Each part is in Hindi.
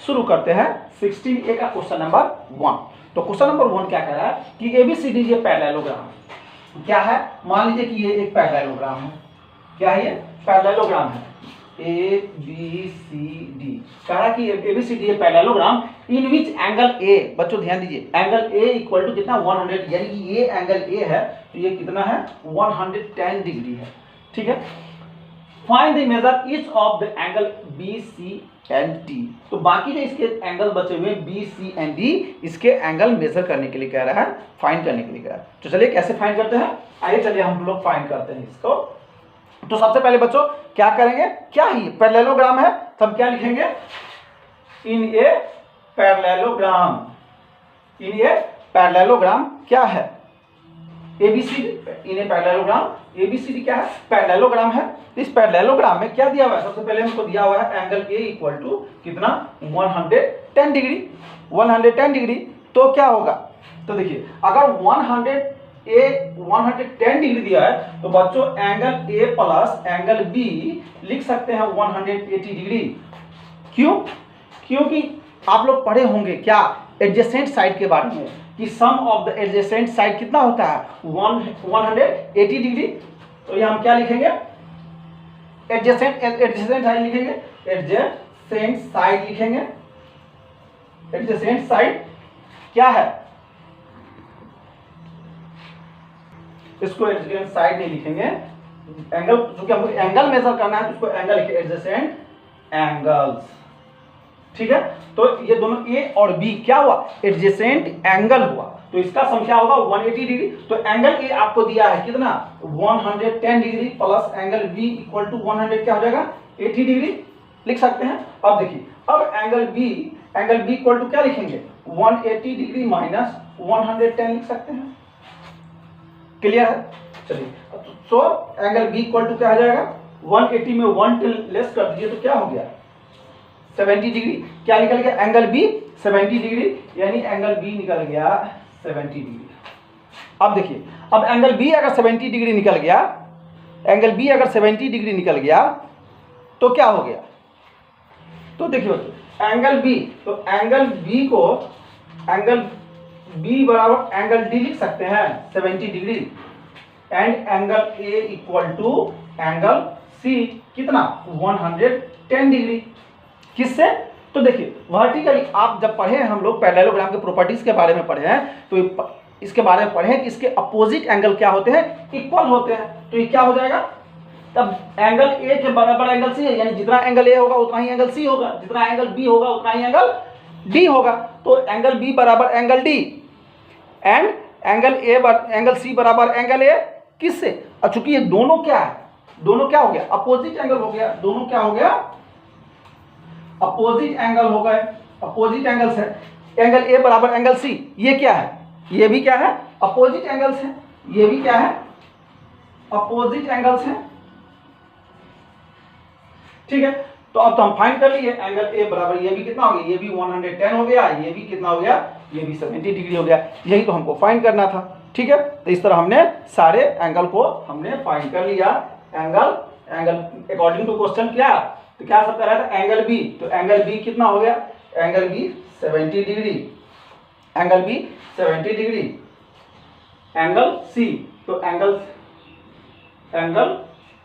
शुरू करते हैं 16A का क्वेश्चन नंबर 1। तो क्वेश्चन नंबर 1 क्या कह रहा है कि ABCD ये पैरेललोग्राम क्या है। मान लीजिए कि ये एक पैरेललोग्राम है। क्या है ये? पैरेललोग्राम है ABCD। कह रहा है कि ABCD ये parallelogram in which angle A, बच्चों ध्यान दीजिए, एंगल A इक्वल टू कितना 100, यानी कि ये एंगल A है तो ये कितना है 110 डिग्री है। ठीक है। Find the measure each of the angle B C and D. तो बाकी जो इसके एंगल बचे हुए बी सी एंड डी, इसके एंगल मेजर करने के लिए कह रहा है, फाइंड करने के लिए कह रहा है। तो चलिए कैसे फाइंड करते हैं, आइए चलिए हम लोग फाइंड करते हैं इसको। तो सबसे पहले बच्चों क्या करेंगे, क्या ही पैरेललोग्राम है तो हम क्या लिखेंगे, इन a parallelogram. In a parallelogram क्या है ABCD, in a parallelogram ABCD क्या है पैरेललोग्राम है। इस पैरेललोग्राम में क्या दिया हुआ है, सबसे पहले हमको दिया हुआ है एंगल ए इक्वल टू कितना 110 डिग्री। 110 डिग्री तो क्या होगा, तो देखिए अगर 110 डिग्री दिया है तो बच्चों angle A plus angle B लिख सकते हैं 180 डिग्री। क्यों? क्योंकि आप लोग पढ़े होंगे क्या एडजेसेंट साइड के बारे में कि sum of the adjacent side कितना होता है 180 डिग्री। तो ये हम क्या लिखेंगे, एडजेसेंट साइड लिखेंगे, एडजेसेंट साइड लिखेंगे। एडजेसेंट साइड क्या है, इसको एडजेसेंट साइड नहीं लिखेंगे, एंगल, क्योंकि हमको एंगल मेजर करना है तो इसको एंगल लिखे एडजेसेंट एंगल्स। ठीक है। तो ये दोनों ए और बी क्या हुआ एडजेसेंट एंगल हुआ, तो इसका सम क्या होगा 180 डिग्री। तो एंगल ए आपको दिया है कितना 110 degree plus angle B equal to 100 क्या हो जाएगा 80 डिग्री लिख सकते हैं। अब देखिए अब एंगल बी इक्वल टू क्या लिखेंगे 180 डिग्री माइनस 110 लिख सकते हैं। क्लियर है। चलिए so angle B equal to क्या आ जाएगा 180 में 1 लेस कर दीजिए तो क्या हो गया 70 डिग्री। क्या निकल गया एंगल बी 70 डिग्री, यानी एंगल बी निकल गया 70 डिग्री। अब देखिए अब एंगल बी अगर 70 डिग्री निकल गया, एंगल बी अगर 70 डिग्री निकल गया तो क्या हो गया, तो देखिए एंगल बी, तो एंगल बी को एंगल बी बराबर एंगल डी लिख सकते हैं 70 degree and angle A equal to angle C कितना 110 डिग्री। किससे, तो देखिए वर्टिकली आप जब पढ़े हैं हम लोग पैरेललोग्राम के प्रॉपर्टीज के बारे में पढ़े हैं तो इसके बारे में पढ़े हैं कि इसके अपोजिट एंगल क्या होते हैं इक्वल होते हैं। तो ये क्या हो जाएगा, तब एंगल ए के बराबर एंगल सी है, यानी जितना एंगल ए होगा उतना ही एंगल सी होगा, जितना एंगल बी होगा उतना ही एंगल डी होगा। तो एंगल बी बराबर angle D and angle C बराबर एंगल ए किससे, चूंकि ये दोनों क्या है, दोनों क्या हो गया अपोजिट एंगल हो गया, दोनों क्या हो गया अपोजिट एंगल हो गए, अपोजिट एंगल्स है। एंगल ए बराबर एंगल सी, ये क्या है, ये भी क्या है अपोजिट एंगल्स है, ये भी क्या है अपोजिट एंगल्स है। ठीक है। तो अब तो हम फाइंड कर लिए एंगल ए बराबर ये भी कितना हो गया, ये भी 110 हो गया, ये भी कितना हो गया, ये भी 70 डिग्री हो गया। यही तो हमको फाइंड करना था। ठीक है। तो इस तरह हमने सारे एंगल को हमने फाइंड कर लिया। एंगल अकॉर्डिंग टू क्वेश्चन क्या, तो क्या सब कर रहा था एंगल बी, तो एंगल बी कितना हो गया, angle B 70 degree, angle B 70 degree, angle C, तो angle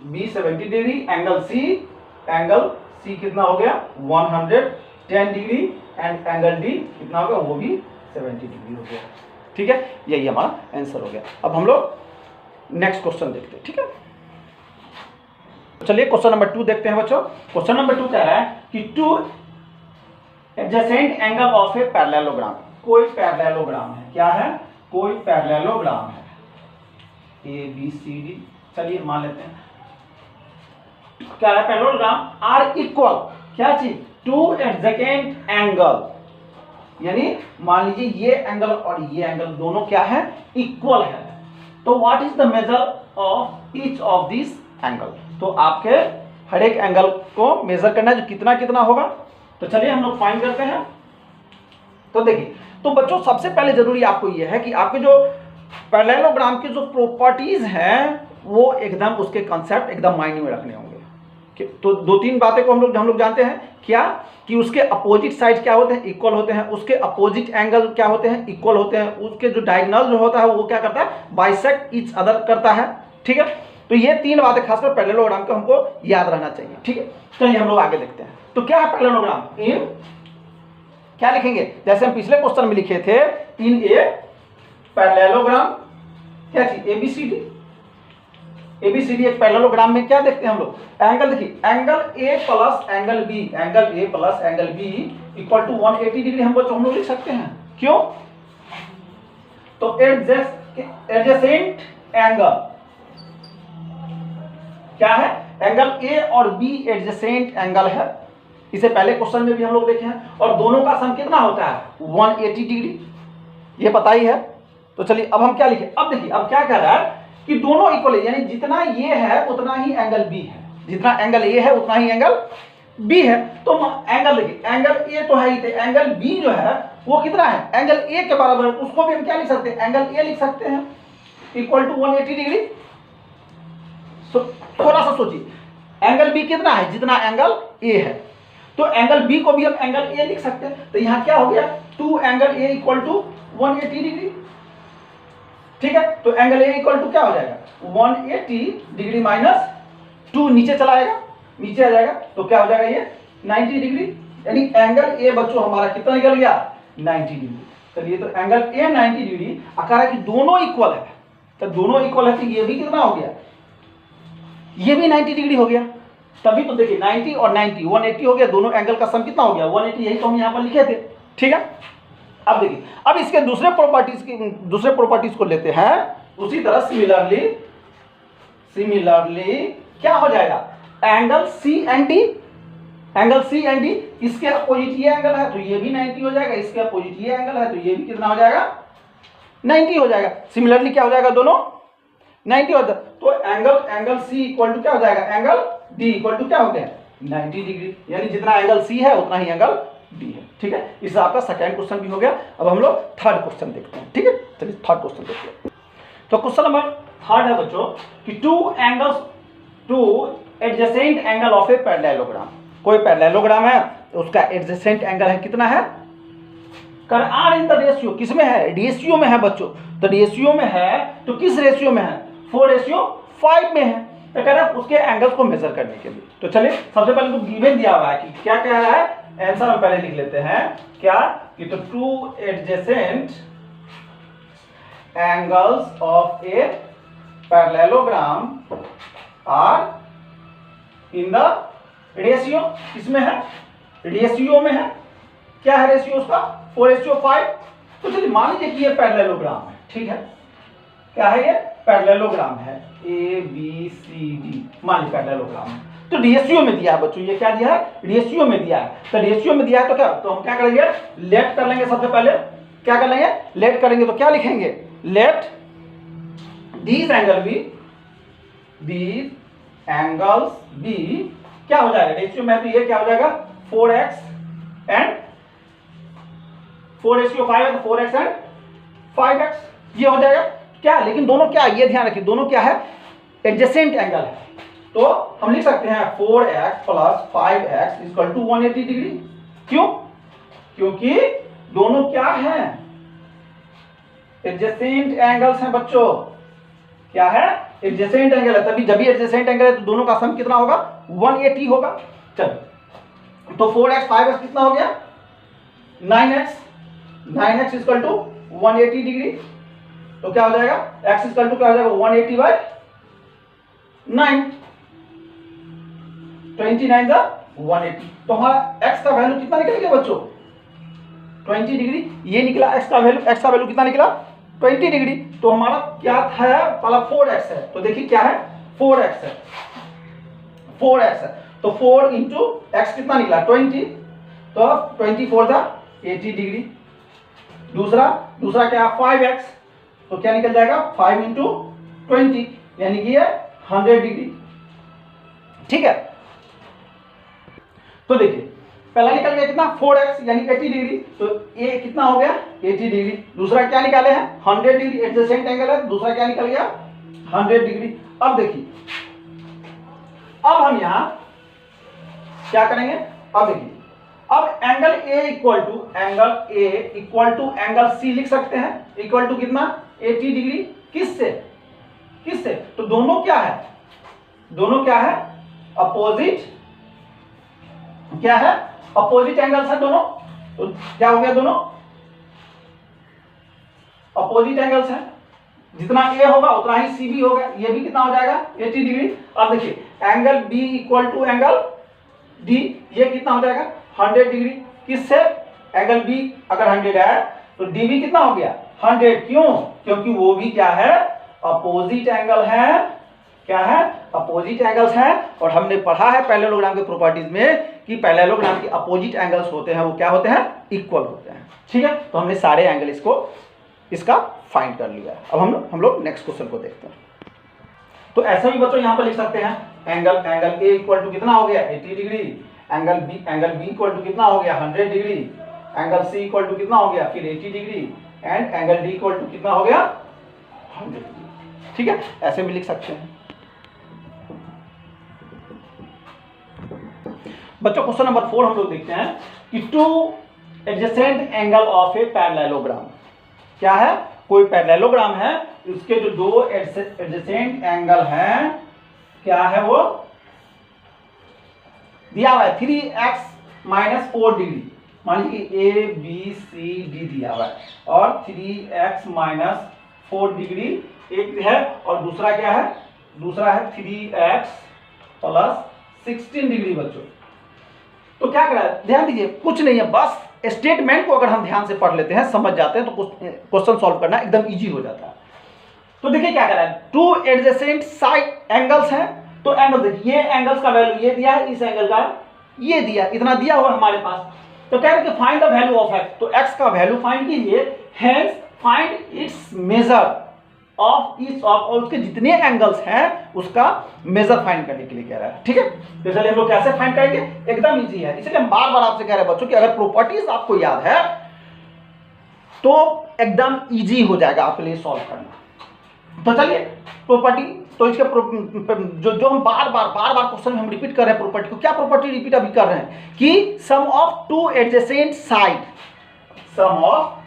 B 70 degree, angle C कितना हो गया 110 डिग्री एंड एंगल डी कितना हो गया, वो भी 70 डिग्री हो गया। ठीक है, यही हमारा आंसर हो गया। अब हम लोग नेक्स्ट क्वेश्चन देखते हैं। ठीक है, चलिए क्वेश्चन नंबर 2 देखते हैं बच्चों। क्वेश्चन नंबर 2 कह रहा है कि two adjacent angle of a parallelogram, कोई पैरेललोग्राम है, क्या है कोई पैरेललोग्राम है ए बी सी डी, चलिए मान लेते हैं क्या है पैरेललोग्राम आर इक्वल, क्या चीज टू एडजेसेंट एंगल, यानी मान लीजिए ये एंगल और ये एंगल दोनों क्या है इक्वल है। तो what is the measure of each of this angle, तो आपके हर एक एंगल को मेजर करना है जो कितना कितना होगा। तो चलिए हम लोग फाइंड करते हैं। तो देखिए तो बच्चों सबसे पहले जरूरी आपको यह है कि आपके जो पैरेललोग्राम की जो प्रॉपर्टीज हैं वो एकदम उसके कॉन्सेप्ट एकदम माइंड में रखने होंगे। तो दो तीन बातें को हम लोग जानते हैं क्या, कि उसके अपोजिट साइड क्या होते हैं, इक्वल होते हैं, उसके अपोजिट एंगल क्या होते हैं, इक्वल होते हैं, उसके जो डायगोनल जो होता है वो क्या करता है, बाइसेक्ट ईच अदर करता है। ठीक है, तो ये तीन बातें खासकर पैरेललोग्राम को हमको याद रहना चाहिए। ठीक है, चलिए हम लोग आगे देखते हैं। तो क्या है पैरेललोग्राम? इन क्या लिखेंगे, जैसे हम पिछले क्वेश्चन में लिखे थे, इन ए पैरेललोग्राम क्या थी, एबीसीडी। एबीसीडी एक पैरेललोग्राम में क्या देखते हैं हम लोग, एंगल देखिए, angle A plus angle B, angle A plus angle B equal to 180 degree हम लोग लिख सकते हैं। क्यों? तो एडजेसेंट एंगल क्या है, एंगल ए और बी एडजेसेंट एंगल है। इसे पहले क्वेश्चन में भी हम लोग देखे हैं, और दोनों का सम कितना होता है, 180 डिग्री, ये पता ही है। तो चलिए अब हम क्या लिखें, अब देखिए अब क्या कह रहा है कि दोनों इक्वल है, यानी जितना ये है उतना ही एंगल बी है, जितना एंगल ए है उतना ही एंगल बी है। तो एंगल देखिए, एंगल ए तो है ही, तो एंगल बी जो है वो कितना है, एंगल ए के बराबर है, तो उसको भी हम क्या लिख सकते हैं, एंगल ए लिख सकते हैं, इक्वल टू 180 डिग्री। थोड़ा सा सोचिए, एंगल बी कितना है, जितना एंगल ए है, तो एंगल बी को भी हम एंगल ए लिख सकते हैं। तो यहां क्या हो गया, 2 angle A equal to 180 degree. ठीक है, तो एंगल ए इक्वल टू क्या हो जाएगा, 180 डिग्री माइनस 2, नीचे चला आएगा, नीचे आ जाएगा, तो क्या हो जाएगा ये 90 डिग्री, यानी एंगल ए बच्चों हमारा कितना निकल गया, 90 डिग्री। चलिए, तो एंगल ए 90 डिग्री, आकार कि दोनों इक्वल है, तो दोनों इक्वल है, तो ये भी कितना हो गया, ये भी 90 डिग्री हो गया। तभी तो देखिए 90 और 90 180 हो गया, दोनों एंगल का सम कितना हो गया, 180, यही तो हम यहाँ पर लिखे थे। ठीक है, अब देखिए, अब इसके दूसरे प्रॉपर्टीज को लेते हैं। उसी तरह सिमिलरली क्या हो जाएगा, angle C and D, angle C and D, इसके अपोजिट ये एंगल है तो ये भी 90 हो जाएगा, इसके अपोजिट ये एंगल है तो ये भी कितना हो जाएगा, 90 हो जाएगा। सिमिलरली क्या हो जाएगा, दोनों 90 हो जाएगा, तो एंगल सी इक्वल टू क्या हो जाएगा, एंगल डी इक्वल टू क्या हो गया, 90 डिग्री, यानी जितना एंगल सी है उतना ही एंगल डी है। ठीक है, इससे आपका सेकंड क्वेश्चन भी हो गया। अब हम लोग थर्ड क्वेश्चन देखते हैं। ठीक है, चलिए थर्ड क्वेश्चन देखते हैं। तो क्वेश्चन नंबर थर्ड है बच्चों कि two adjacent angle of a parallelogram. कोई पैरेललोग्राम है तो उसका एडजेसेंट एंगल है कितना है, कर आर इन द रेशियो, किसमें है, रेशियो में है बच्चों। तो रेशियो में है तो किस रेशियो में है, 4:5 में है। तो कह रहा है उसके एंगल्स को मेजर करने के लिए। तो चलिए सबसे पहले तो गिवन दिया हुआ है कि क्या कह रहा है, आंसर हम पहले लिख लेते हैं क्या, कि तो 2 adjacent angles of a parallelogram are in the ratio, किसमें है, रेशियो में है। क्या है रेशियो उसका, 4:5। तो चलिए मान लीजिए कि ये पैरेललोग्राम है। ठीक है, क्या है ये, पैरेललोग्राम है, ए बी सी डी, मान लीजिए पैरेललोग्राम है। तो रेशियो में दिया है बच्चों, ये क्या दिया है, रेशियो में दिया है। तो रेशियो में दिया है तो क्या, तो हम क्या करेंगे, लेट कर लेंगे। सबसे पहले क्या कर लेंगे, लेट करेंगे। तो क्या लिखेंगे, let these angle B, these angles B क्या हो जाएगा, रेशियो में तो ये क्या हो जाएगा, 4x एंड 4:5 है तो 4x एंड 5x, ये हो जाएगा क्या। लेकिन दोनों क्या, ये ध्यान रखिए, दोनों क्या है, एडजेसेंट एंगल है। तो हम लिख सकते हैं 4x plus 5x equal to 180 degree. क्यों, क्योंकि दोनों क्या है, एडजेसेंट एंगल्स हैं बच्चों। क्या है, एडजेसेंट एंगल है, तभी जब भी एडजेसेंट एंगल है तो दोनों का सम कितना होगा, 180 होगा। चलो, तो 4x 5x कितना हो गया, 9x इक्वल टू 180 डिग्री। तो क्या हो जाएगा, x इक्वल टू क्या हो जाएगा, 180/9, 29 जा 180। तो हमारा x का वैल्यू कितना निकल गया बच्चों, 20 डिग्री। ये निकला x का वैल्यू कितना निकला, 20 डिग्री। तो हमारा क्या था, पहला 4x है, तो देखिए क्या है, 4x है, 4x है। तो 4 इंटू एक्स कितना निकला, 20। तो 24 था 80 डिग्री। दूसरा क्या, 5x, तो क्या निकल जाएगा, 5 इंटू 20, यानी कि ये 100 डिग्री। ठीक है, तो देखिए पहला निकल गया कितना, 4x यानी 80 डिग्री। तो ये कितना हो गया, 80 डिग्री। दूसरा क्या निकाले हैं, 100 डिग्री, एडजेसेंट एंगल है। दूसरा क्या निकल गया, 100 डिग्री। अब देखिए, अब हम यहां क्या करेंगे, अब देखिए, अब angle A equal to angle C लिख सकते हैं, इक्वल टू कितना 80 डिग्री, किससे किससे, तो दोनों क्या है, दोनों क्या है, अपोजिट, क्या है, अपोजिट एंगल्स है दोनों, तो क्या हो गया, दोनों अपोजिट एंगल्स है, जितना ए होगा उतना ही सी भी होगा, ये भी कितना हो जाएगा 80 डिग्री। अब देखिए angle B equal to angle D, ये कितना हो जाएगा 100 डिग्री, किससे, एंगल बी अगर 100 है तो डी भी कितना हो गया 100, क्यों, क्योंकि वो भी क्या है, अपोजिट एंगल है, क्या है, अपोजिट एंगल्स है। और हमने पढ़ा है पैरेललोग्राम के प्रॉपर्टीज में कि पैरेललोग्राम के अपोजिट एंगल्स होते हैं वो क्या होते हैं, इक्वल होते हैं, ठीक है। तो हमने सारे एंगल इसका फाइंड कर लिया। अब हम लोग नेक्स्ट क्वेश्चन को देखते हैं। तो ऐसा भी बच्चों यहां पर लिख सकते हैं, एंगल ए इक्वल टू कितना हो गया 80 degree, angle B equal to कितना हो गया 100 degree, angle C equal to कितना हो गया फिर 80 degree, and angle D equal to कितना हो गया 100 डिग्री, ठीक है, ऐसे भी लिख सकते हैं। बच्चों क्वेश्चन नंबर 4 हम लोग देखते हैं कि two adjacent angle of a parallelogram, क्या है, कोई पैरेललोग्राम है, उसके जो दो एडजेसेंट एंगल हैं, क्या है वो दिया हुआ है 3x - 4 डिग्री, मान लीजिए ए बी सी डी दिया हुआ है, और 3x - 4 डिग्री एक है, और दूसरा क्या है, दूसरा है 3x + 16 डिग्री। बच्चों तो क्या करा, ध्यान दीजिए, कुछ नहीं है, बस स्टेटमेंट को अगर हम ध्यान से पढ़ लेते हैं, समझ जाते हैं, तो क्वेश्चन सॉल्व करना एकदम इजी हो जाता है। तो देखिए क्या करा है, टू एडजेसेंट साइड एंगल्स हैं, तो एंगल देखिए, ये एंगल्स का वैल्यू ये दिया है, इस एंगल का ये दिया, इतना दिया हुआ हमारे पास। तो कह रहे हैं कि find the value of x, तो x का वैल्यू फाइंड कीजिए, hence find its measure of each of, और उसके जितने एंगल्स हैं उसका मेजर फाइंड करने के लिए कह रहा है, ठीक है। तो इसलिए हम लोग कैसे फाइंड करेंगे, एकदम इजी है, इसलिए हम बार बार आपसे कह रहे हैं बच्चों कि अगर प्रॉपर्टीज आपको याद है तो एकदम इजी हो जाएगा आपके लिए सॉल्व करना। तो चलिए प्रॉपर्टी, तो इसके जो हम बार बार क्वेश्चन में हम रिपीट कर रहे हैं प्रॉपर्टी को, क्या प्रॉपर्टी रिपीट अभी कर रहे हैं कि sum of two adjacent side, sum of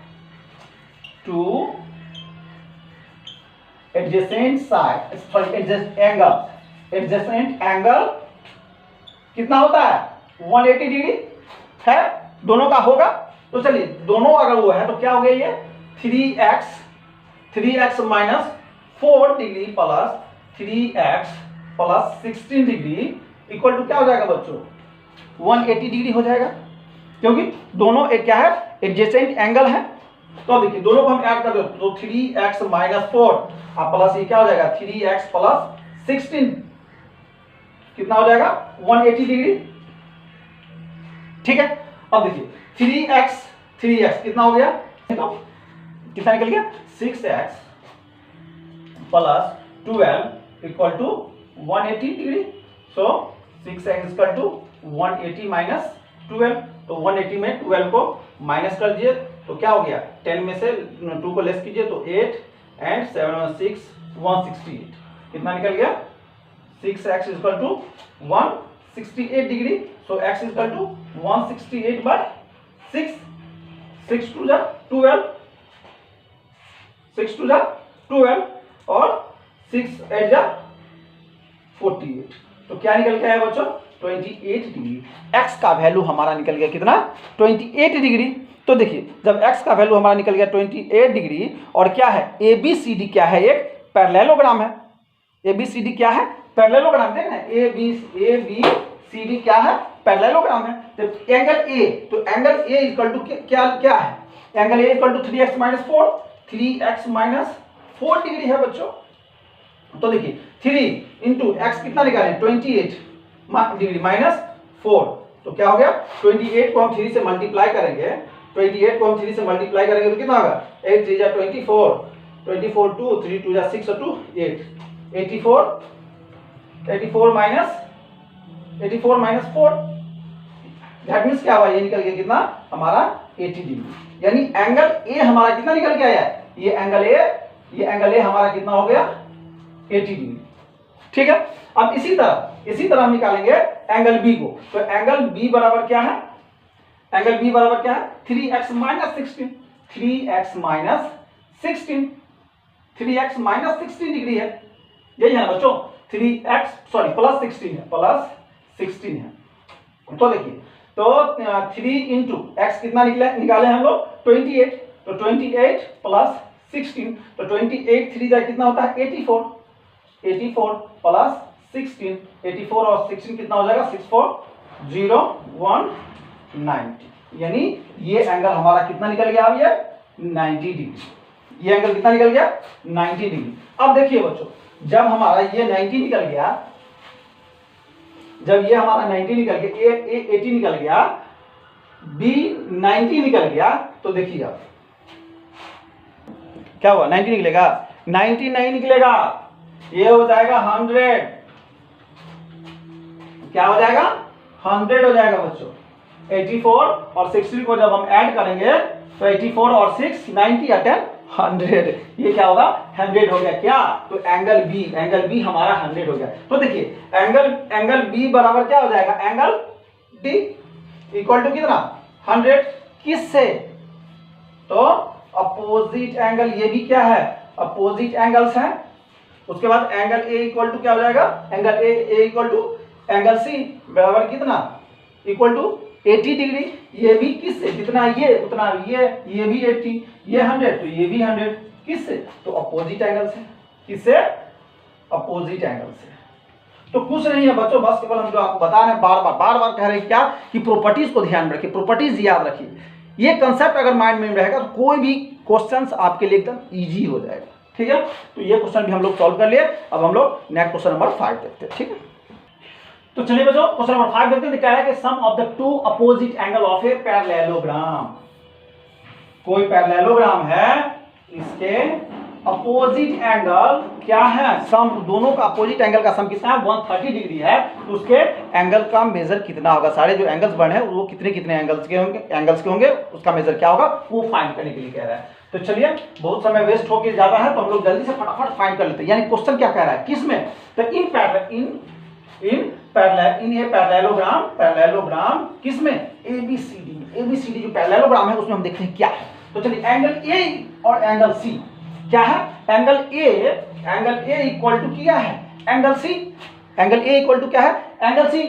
two adjacent side, sorry adjacent angle कितना होता है 180 डिग्री है, दोनों का होगा। तो चलिए दोनों अगर वो है तो क्या हो गया ये 3x - 4 degree plus 3x + 16 degree equal to क्या हो जाएगा बच्चों 180 डिग्री हो जाएगा, क्योंकि दोनों एक क्या है एडजेसेंट एंगल है। तो अब देखिए दोनों को हम ऐड कर दो, तो 3x - 4 प्लस ये क्या हो जाएगा 3x + 16 कितना हो जाएगा 180 डिग्री, ठीक है। अब देखिए 3x कितना हो गया, तो कितना निकल गया 6x + 12 equal to 180 degree. So 6x = 180 - 12, तो 180 में 12 को माइनस कर दीजिए, तो क्या हो गया 10 में से 2 को लेस कीजिए, तो 8 एंड 7 और 6 168, कितना निकल गया 6x = 168 डिग्री। सो x = 168/6, 6 2 जा 12, 6 2 जा 12 और 6 8 जा 48, तो क्या निकल के आया बच्चों 28 डिग्री। x का वैल्यू हमारा निकल गया कितना 28 डिग्री। तो देखिए जब x का वैल्यू हमारा निकल गया 28 डिग्री, और क्या है ABCD क्या है एक पैरेललोग्राम है, ABCD क्या है पैरेललोग्राम, देखना ABCD क्या है पैरेललोग्राम है। तो एंगल A, तो एंगल A इक्वल टू क्या है, angle A equal to 3x - 4, 3x - 4 degree है बच्चों। तो देखिए 3 × x कितना निकालें 28 डिग्री -4, तो क्या हो गया 28 को हम 3 से मल्टीप्लाई करेंगे, 28 को हम 3 से मल्टीप्लाई करेंगे तो कितना होगा 8 3 जा 24, 24 2 3 2 जा 6 और 2 8, 84 - 4, दैट मींस क्या हुआ ये निकल गया कितना हमारा 80 डिग्री। यानी एंगल ए हमारा कितना निकल के आया, ये एंगल ए हमारा कितना हो गया 80 डिग्री, ठीक है। अब इसी तरह इसी तरह हम निकालेंगे एंगल बी को। तो एंगल बी बराबर क्या है, एंगल बी बराबर क्या है 3x minus 16, 3x minus 16, 3x minus 16 degree है, यही है ना बच्चों, 3x सॉरी प्लस 16 है, प्लस 16 है। तो देखिए तो 3 इंटू एक्स कितना निकाले हम लोग 28, तो 28 प्लस 16, तो 28 3 जा कितना होता है 84, 84 प्लस 16, 84 और 16 कितना हो जाएगा 640 यानी ये एंगल हमारा कितना निकल गया अब ये 90 डिग्री, ये एंगल कितना निकल गया 90 डिग्री। अब देखिए बच्चों जब हमारा ये 90 निकल गया, जब ये हमारा 90 निकल गया, ए 80 निकल गया, बी 90 निकल गया, तो देखिए आप क्या हुआ 90 निकलेगा, 90 नहीं निकलेगा, ये हो जाएगा 100, क्या हो जाएगा 100 हो जाएगा बच्चों। 84 और 60 को जब हम ऐड करेंगे तो 84 और 6 90 अटेन 100, ये क्या होगा 100 हो गया क्या, तो एंगल बी हमारा 100 हो गया। तो देखिए एंगल बी बराबर क्या हो जाएगा एंगल डी इक्वल टू कितना 100, किससे, तो अपोजिट एंगल, ये भी क्या है अपोजिट एंगल्स हैं। उसके बाद एंगल ए इक्वल टू क्या हो जाएगा, angle A equal to angle C बराबर कितना इक्वल टू 80 डिग्री, ये भी किससे, कितना ये उतना ये भी 80, ये 100, तो ये भी 100, किससे, तो अपोजिट एंगल से, किससे अपोजिट एंगल से। तो कुछ नहीं है बच्चों, बस केवल हम जो आपको बता रहे हैं बार बार कह रहे हैं क्या कि प्रॉपर्टीज को ध्यान रखिए, प्रॉपर्टीज याद रखिए, ये कंसेप्ट अगर माइंड में रहेगा तो कोई भी क्वेश्चंस आपके लिए एकदम इजी हो जाएगा, ठीक है। तो ये क्वेश्चन भी हम लोग सॉल्व कर लिए। अब हम लोग नेक्स्ट क्वेश्चन नंबर 5 देखते हैं, ठीक है। तो चलिए बच्चों क्वेश्चन नंबर 5 देखते हैं। क्या है कि sum of the two opposite angle of a parallelogram, कोई पैरेललोग्राम है, इसके अपोजिट एंगल क्या है, सम दोनों का अपोजिट एंगल का सम कितना है 130 डिग्री है, तो उसके एंगल का मेजर कितना होगा, सारे जो एंगल्स बने हैं वो कितने एंगल्स के होंगे उसका मेजर क्या होगा वो फाइंड करने के लिए कह रहा है। तो चलिए बहुत समय वेस्ट होके जाता है तो हम लोग जल्दी से फटाफट फाइंड कर लेते हैं। यानी क्वेश्चन क्या कह रहा है किसमें, तो इन पैरेललोग्राम किसमें एबीसीडी जो पैरेललोग्राम है उसमें हम देखते हैं क्या है। तो चलिए एंगल ए और एंगल सी क्या है, एंगल ए इक्वल टू क्या है angle C, angle A equal to क्या है एंगल सी,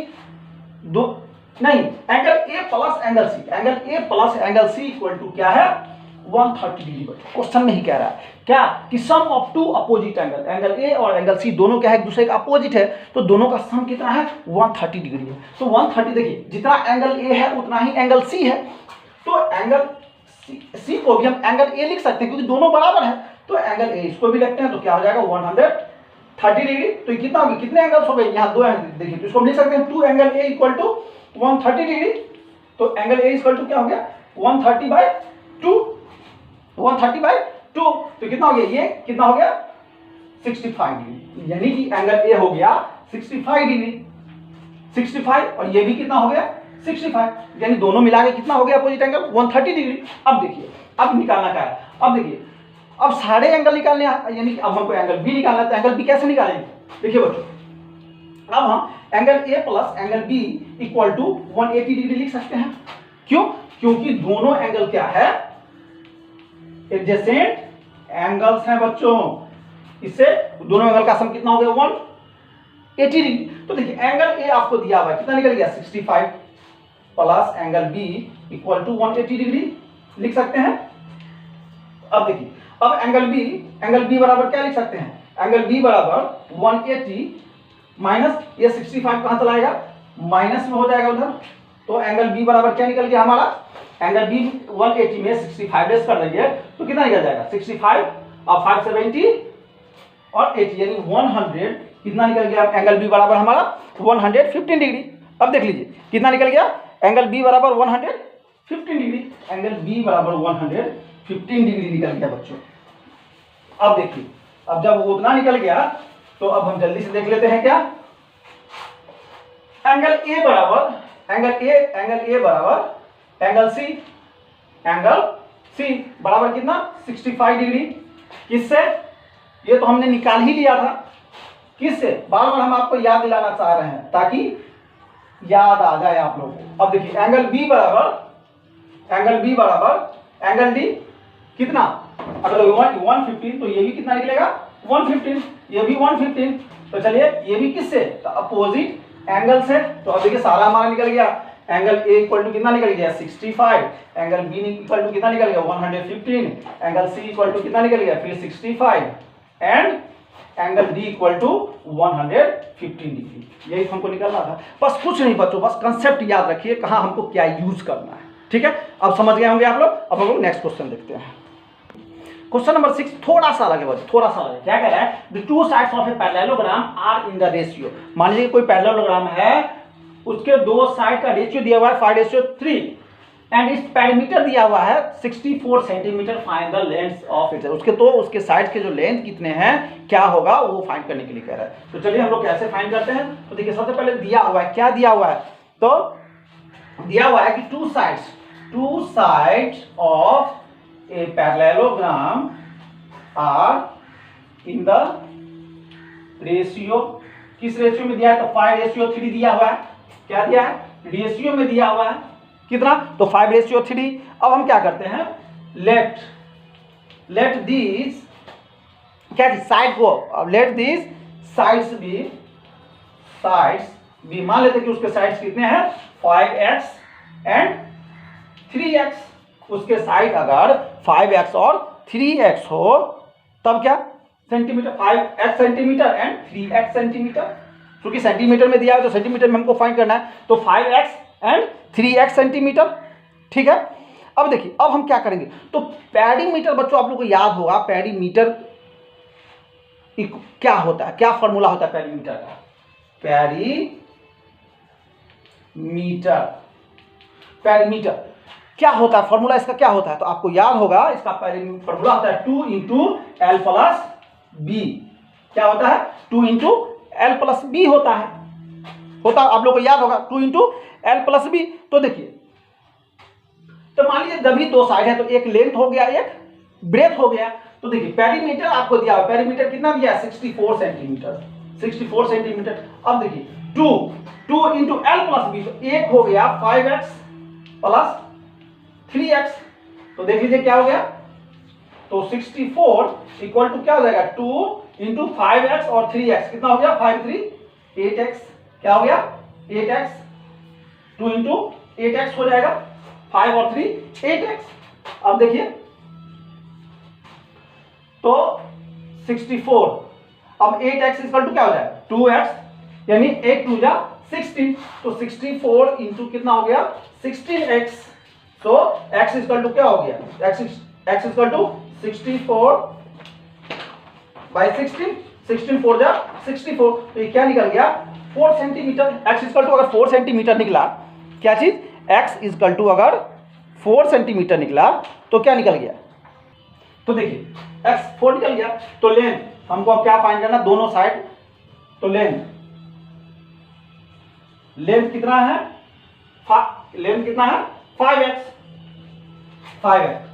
दो नहीं angle A plus angle C, angle A plus angle C equal to क्या है 130 डिग्री। क्वेश्चन में ही कह रहा है क्या कि sum of two opposite angle A और एंगल सी दोनों क्या है एक दूसरे का अपोजिट है, तो दोनों का सम कितना है 130 डिग्री है। तो 130 देखिए जितना एंगल ए है उतना ही एंगल सी है, तो एंगल सी को भी हम एंगल ए लिख सकते हैं क्योंकि दोनों बराबर है, तो एंगल ए इसको भी लिखते हैं तो क्या हो जाएगा 130 डिग्री। तो कितना हो गया, कितने एंगल्स हो गए यहाँ दो एंगल देखिए, तो इसको हम लिख सकते हैं 2 angle A equal to 130 degree. तो एंगल ए इक्वल टू क्या हो गया 130/2, 130/2, तो कितना हो गया ये कितना हो गया 65 डिग्री, यानी कि एंगल ए हो गया 65 डिग्री, 65 और ये भी कितना हो गया 65, यानी दोनों मिला के कितना हो गया अपोजिट एंगल 130 डिग्री। अब देखिए अब निकालना क्या है, अब देखिए अब सारे एंगल निकालने यानी कि अब हमको एंगल बी निकालना है, तो एंगल बी कैसे निकालेंगे, देखिए बच्चों अब हम angle A plus angle B equal to 180 degree लिख सकते हैं। क्यों, क्योंकि दोनों एंगल क्या है एडजेसेंट एंगल्स हैं बच्चों, इससे दोनों एंगल का सम कितना हो गया 180 डिग्री। तो देखिए एंगल ए आपको दिया हुआ है कितना निकल गया 65 plus angle B equal to 180 degree लिख सकते हैं। अब देखिए अब एंगल बी बराबर क्या लिख सकते हैं, एंगल बी बराबर 180 माइनस ये 65 कहां चला जाएगा माइनस में हो जाएगा उधर, तो एंगल बी बराबर क्या निकल गया हमारा, एंगल बी 180 में 65 लेस कर देंगे तो कितना निकल जाएगा 65 और 570 और 80 यानी 100 कितना निकल गया, एंगल बी बराबर हमारा 115 डिग्री। अब देख लीजिए कितना निकल गया, एंगल बी बराबर 115 डिग्री, एंगल बी बराबर 115 डिग्री निकल गया बच्चों। अब देखिए अब जब वो उतना निकल गया तो अब हम जल्दी से देख लेते हैं क्या, एंगल ए बराबर एंगल सी बराबर कितना 65 डिग्री, किससे, ये तो हमने निकाल ही लिया था किससे? बार बार हम आपको याद दिलाना चाह रहे हैं ताकि याद आ जाए आप लोगों को। अब देखिए एंगल बी बराबर एंगल डी कितना, अगर 115 तो ये भी कितना निकलेगा 115, ये भी 115। तो चलिए ये भी किससे? तो अपोजिट एंगल से। तो अब देखिए सारा हमारा निकल गया। एंगल ए इक्वल टू कितना निकल गया 65, एंगल बी इक्वल टू कितना निकल गया 115, एंगल सी इक्वल टू कितना निकल गया फिर 65 and angle D equal to 115 degree. यही हमको निकलना था। बस कुछ नहीं बच्चों, बस कंसेप्ट याद रखिए कहाँ हमको क्या यूज करना है। ठीक है, अब समझ गए होंगे आप लोग। अब हम लोग नेक्स्ट क्वेश्चन देखते हैं। क्वेश्चन नंबर 6 थोड़ा सा अलग है बच्चों, थोड़ा सा अलग है। क्या कह रहा है? The two sides of a parallelogram are in the ratio. मान लीजिए कोई पैरेललोग्राम है, उसके दो साइड का रेशियो दिया हुआ है 5:3 एंड इस पेरीमीटर दिया हुआ है 64 centimetre. Find the length of it. उसके साइड के जो लेंथ कितने हैं क्या होगा वो फाइंड करने के लिए कह रहा है। तो चलिए हम लोग कैसे फाइंड करते हैं। तो देखिए सबसे पहले दिया हुआ है, क्या दिया हुआ है? तो दिया हुआ है कि two sides of a parallelogram are in the ratio. किस रेशियो में दिया है? तो 5:3 दिया हुआ है। क्या दिया है? रेशियो में दिया हुआ है कितना? तो 5:3। अब हम क्या करते हैं? लेट दिस क्या साइड को, अब लेट दिस साइड्स बी मान लेते कि उसके साइड्स कितने हैं 5x एंड 3x। उसके साइड अगर 5x और 3x हो तब क्या centimetre, 5x centimetre and 3x centimetre. क्योंकि सेंटीमीटर में दिया है तो सेंटीमीटर में हमको फाइंड करना है। तो 5x एंड 3x सेंटीमीटर। ठीक है, अब देखिए अब हम क्या करेंगे। तो पेरीमीटर बच्चों आप लोग को याद होगा, पेरीमीटर क्या होता है, क्या फॉर्मूला होता है पेरीमीटर का? पेरीमीटर क्या होता है, फॉर्मूला इसका क्या होता है? तो आपको याद होगा इसका फॉर्मूला होता है 2 × L + B। क्या होता है? 2 × L + B होता है आप लोग को याद होगा 2 × L + B। तो देखिए, तो मान लीजिए जब भी दो साइड है तो एक लेंथ हो गया एक ब्रेथ हो गया। तो देखिए पेरीमीटर आपको दिया हुआ, पेरीमीटर कितना दिया है 64 सेंटीमीटर। अब देखिए 2 × L + B, तो एक हो गया 5x + 3x। तो देख लीजिए क्या हो गया। तो 64 इक्वल टू क्या हो जाएगा 2 × 5x और 3x। कितना हो गया 5 3 8x। क्या हो गया 8x। 2 × 8x हो जाएगा, 5 और 3 8x। अब देखिए तो 64, अब 8x इक्वल टू क्या हो जाएगा 2x, यानी 8 2 जा 16। तो 64 इंटू कितना हो गया 16x। तो x इक्वल टू क्या हो गया x इक्वल टू 64 बाई 16, 16 4 जा 64। तो ये क्या निकल गया 4 सेंटीमीटर। x इक्वल टू अगर 4 सेंटीमीटर निकला, क्या चीज x इक्वल टू अगर 4 सेंटीमीटर निकला तो क्या निकल गया? तो देखिए x 4 निकल गया। तो लेंथ हमको अब क्या फाइंड करना, दोनों साइड। तो लेंथ कितना है, लेंथ कितना है 5x।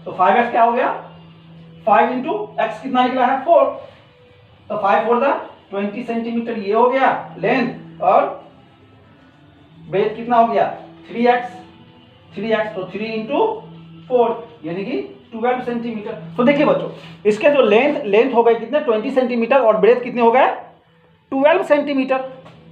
तो 5x क्या हो गया 5 × x कितना निकला है 4। तो 5 4 20 सेंटीमीटर ये हो गया लेंथ, और ब्रेथ कितना हो गया 3x। तो 3 × 4 यानी कि 12 सेंटीमीटर। तो देखिए बच्चों इसके जो लेंथ हो गए कितने 20 सेंटीमीटर और ब्रेथ कितने हो गए 12 सेंटीमीटर।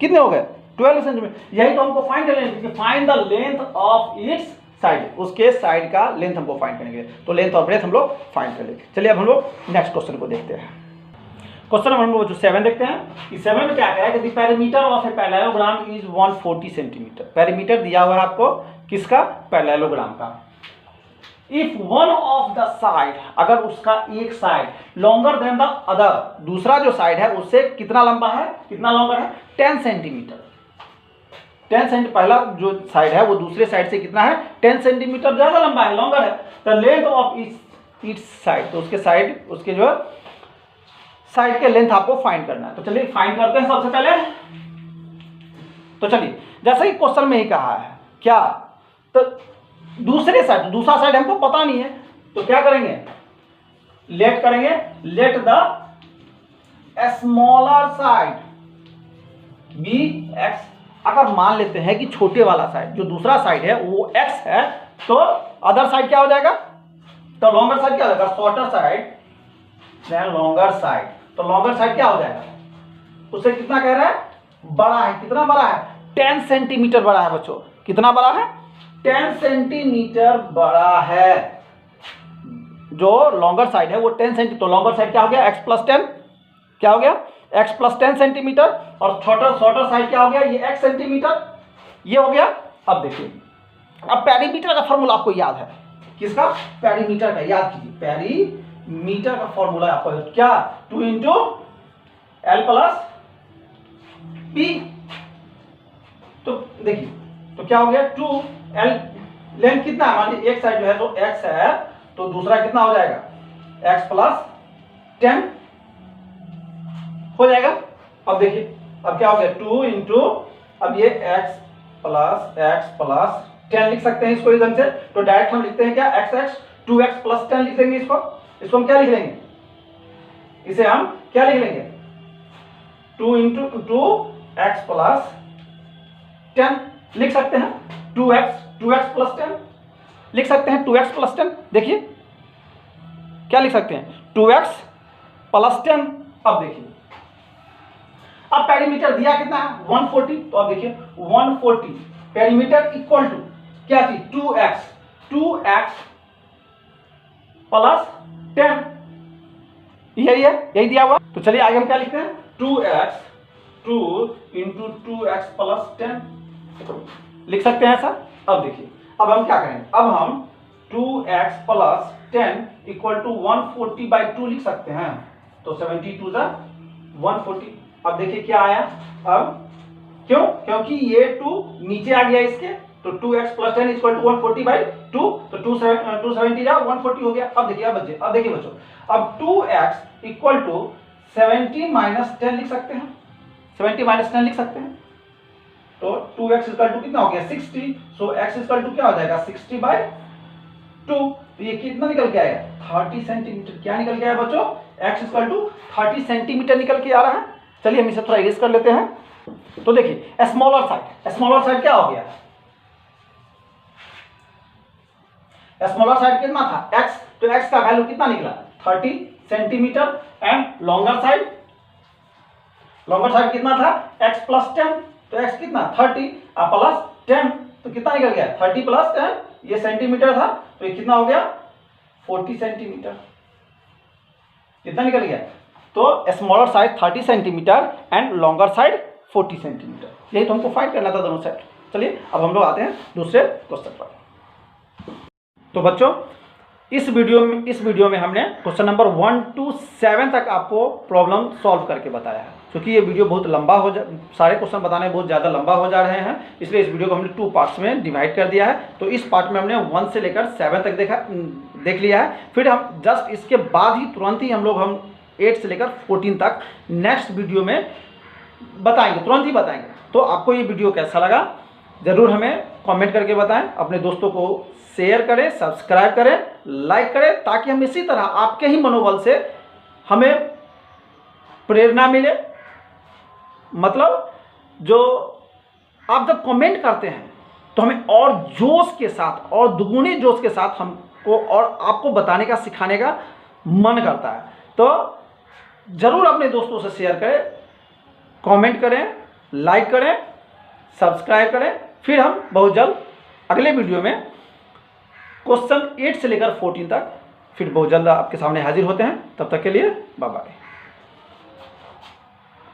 कितने हो गए 12 सेंटीमीटर। यही तो हमको फाइंड करना है, find the length of its side. उसके साइड का लेंथ हमको फाइंड करेंगे। तो लेंथ और ब्रेथ हम लोग फाइंड कर लेंगे। चलिए अब हम लोग नेक्स्ट क्वेश्चन को देखते हैं। क्वेश्चन नंबर जो 7 देखते हैं। कि 7 में क्या कह रहा है कि the perimeter of a parallelogram is 140 centimetre. Perimeter दिया हुआ है आपको किसका, पैरेललोग्राम का। If one of the side, अगर उसका एक side longer than the other, दूसरा जो साइड है उससे कितना लंबा है, कितना लॉन्गर है 10 सेंटीमीटर। 10 सेंटीमीटर पहला जो साइड है वो दूसरे साइड से कितना है 10 सेंटीमीटर ज्यादा लंबा है, लॉन्गर है। The length of each side, तो उसके साइड, उसके जो साइड के लेंथ आपको फाइंड करना है। तो चलिए फाइंड करते हैं सबसे पहले। तो चलिए जैसे ही क्वेश्चन में ही कहा है क्या, तो दूसरा साइड हमको पता नहीं है, तो क्या करेंगे let the smaller side be x. अगर मान लेते हैं कि छोटे वाला साइड जो दूसरा साइड है वो x है, तो अदर साइड क्या हो जाएगा, तो लॉन्गर साइड क्या हो जाएगा, shorter side than longer side. तो लॉन्गर साइड क्या हो जाएगा, उससे कितना कह रहा है, बड़ा है। कितना बड़ा है, 10 सेंटीमीटर बड़ा है बच्चों। कितना बड़ा है, 10 सेंटीमीटर बड़ा है। जो लॉन्गर साइड है वो 10 सेंटीमीटर, तो लॉन्गर साइड क्या हो गया, x प्लस 10, क्या हो गया, x प्लस 10 सेंटीमीटर। और शॉर्टर साइड क्या हो गया, ये x सेंटीमीटर, ये हो गया। अब देखिए, अब पेरीमीटर का फॉर्मूला आपको याद है, किसका, पेरीमीटर का, याद कीजिए। पेरीमीटर का फॉर्मूला आपको क्या, 2 इंटू एल प्लस पी। तो देखिए, तो क्या हो गया, 2l, लेंथ कितना है, मान लीजिए एक साइड जो है तो x है, तो दूसरा कितना हो जाएगा, x प्लस 10 हो जाएगा। अब देखिए, अब क्या हो गया, 2 इंटू, अब ये x प्लस 10 लिख सकते हैं इसको इधर से। तो डायरेक्ट हम लिखते हैं क्या, x 2x प्लस 10 लिख देंगे इसको हम क्या लिख लेंगे, इसे हम क्या लिख लेंगे, 2 इंटू 2x प्लस 10 लिख सकते हैं। 2x प्लस 10 लिख सकते हैं, 2x प्लस 10। देखिए क्या लिख सकते हैं, 2x प्लस 10। अब देखिए, अब पेरीमीटर दिया कितना है, 140। तो अब देखिए 140 पेरीमीटर इक्वल टू क्या थी, 2x प्लस 10, यही है, यही दिया हुआ। तो चलिए आगे हम क्या लिखते हैं, 2 इंटू 2x प्लस 10 लिख सकते हैं ऐसा। अब देखिए, अब हम क्या करेंगे, अब हम 2x plus 10 equal to 140 by 2 लिख सकते हैं। तो 72 जा 140। अब देखिए क्या आया, अब क्यों, क्योंकि ये 2 नीचे आ गया इसके, तो 2x plus 10 equal to 140 by 2, तो 270 जा 140 हो गया। अब देखिए, अब देखिए बच्चों, अब 2x इक्वल टू 70 माइनस 10 लिख सकते हैं, 70 माइनस 10 लिख सकते हैं। तो 2x इक्वल टू कितना हो गया, 60। सो x इक्वल टू क्या हो जाएगा, 60 बाई 2। तो ये कितना निकल के आएगा, 30 सेंटीमीटर। क्या निकल के आया बच्चों, x इक्वल टू 30 सेंटीमीटर निकल के आ रहा है। चलिए हम इसे थोड़ा इरेज कर लेते हैं। तो देखिए स्मॉलर साइड क्या हो गया, स्मॉलर साइड कितना था, x, तो x का वैल्यू कितना निकला, 30 सेंटीमीटर। एंड लॉन्गर साइड कितना था, x प्लस 10, तो x कितना 30 प्लस 10, तो कितना निकल गया, 30 प्लस 10, ये सेंटीमीटर था, तो ये कितना हो गया, 40 सेंटीमीटर। कितना निकल गया, तो smaller side 30 centimetre and longer side 40 centimetre. यही तो हमको फाइंड करना था दोनों साइड। चलिए अब हम लोग आते हैं दूसरे क्वेश्चन पर। तो बच्चों इस वीडियो में हमने क्वेश्चन नंबर 1 to 7 तक आपको प्रॉब्लम सॉल्व करके बताया है। क्योंकि ये वीडियो बहुत लंबा सारे क्वेश्चन बताने बहुत ज़्यादा लंबा हो जा रहे हैं, इसलिए इस वीडियो को हमने 2 पार्ट्स में डिवाइड कर दिया है। तो इस पार्ट में हमने 1 से लेकर 7 तक देख लिया है। फिर हम जस्ट इसके बाद ही तुरंत ही हम 8 से लेकर 14 तक नेक्स्ट वीडियो में बताएंगे, तुरंत ही बताएंगे। तो आपको ये वीडियो कैसा लगा ज़रूर हमें कमेंट करके बताएं, अपने दोस्तों को शेयर करें, सब्सक्राइब करें, लाइक करें, ताकि हम इसी तरह आपके ही मनोबल से हमें प्रेरणा मिले। मतलब जो आप जब कमेंट करते हैं तो हमें और जोश के साथ और दुगुनी जोश के साथ हमको और आपको बताने का, सिखाने का मन करता है। तो ज़रूर अपने दोस्तों से शेयर करें, कमेंट करें, लाइक करें, सब्सक्राइब करें। फिर हम बहुत जल्द अगले वीडियो में क्वेश्चन 8 से लेकर 14 तक फिर बहुत जल्द आपके सामने हाजिर होते हैं। तब तक के लिए बाय बाय।